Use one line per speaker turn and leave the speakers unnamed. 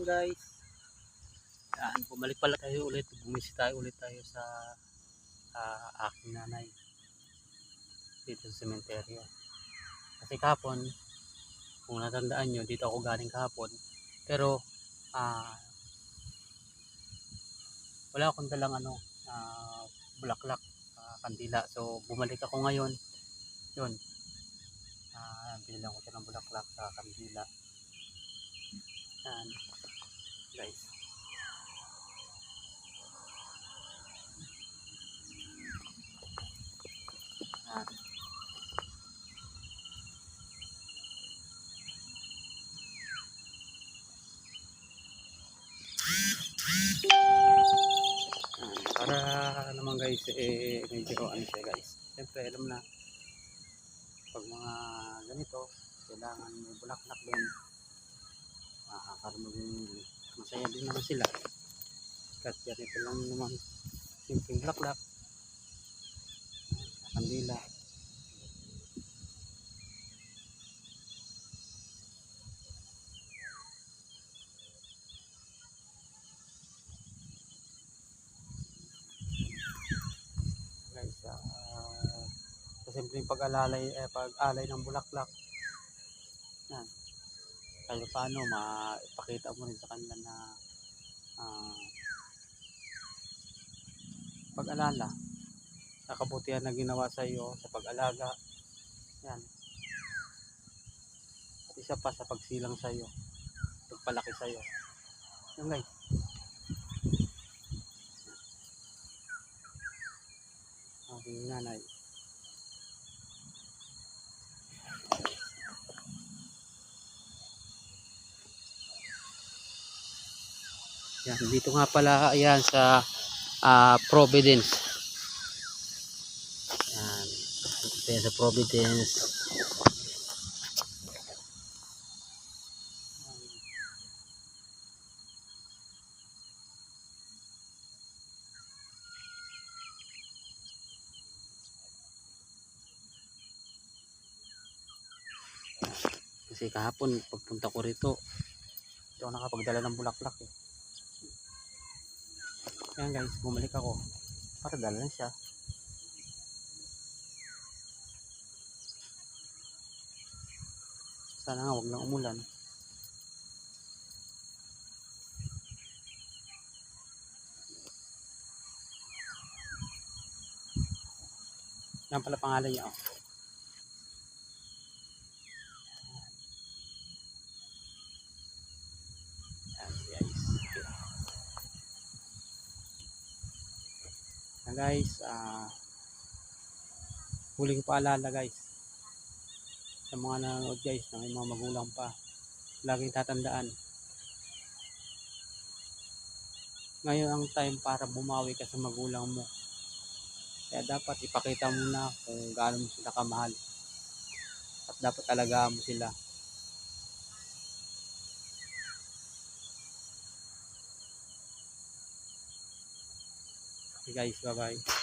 morning guys. Yan, bumalik pala tayo ulit. Bumisita ulit tayo sa aking nanay dito sa sementeryo. Kasi kahapon, kung natandaan nyo, dito ako galing kahapon. Pero wala akong dalang bulaklak, kandila. So bumalik ako ngayon. Yun, binilang ko siya ng bulaklak sa kandila. Yan guys. Yan. Para naman guys, medyo ano siya guys. Siyempre alam na, pag mga ganito, kailangan may bulaklak din. Para maging masaya din naman sila. Kasi ganito lang naman, simpleng bulaklak, kandila. Guys, sa simpleng pag-alay ng bulaklak, yan, kahit paano maipakita mo rin sa kanila na pag-alala sa kabutihan na ginawa sa iyo sa pag-alaga. Yan, at isa pa sa pagsilang sa iyo, pagpalaki sa iyo. Yan guys. Aking nanay. Yan, dito nga pala yan sa Providence. Yan, dito yan sa Providence. Kasi kahapon pagpunta ko rito, ito ako nakapagdala ng bulaklak eh. Yan guys, bumalik ako para dala na siya. Sana nga wag lang umulan. Yan pala pangalan niya oh. Yan guys, huli ko paalala guys sa mga nanonood guys na may mga magulang pa, laging tatandaan, ngayon ang time para bumawi ka sa magulang mo. Kaya dapat ipakita mo na kung gaano mo sila kamahal at dapat alagaan mo sila. Okay guys, bye bye.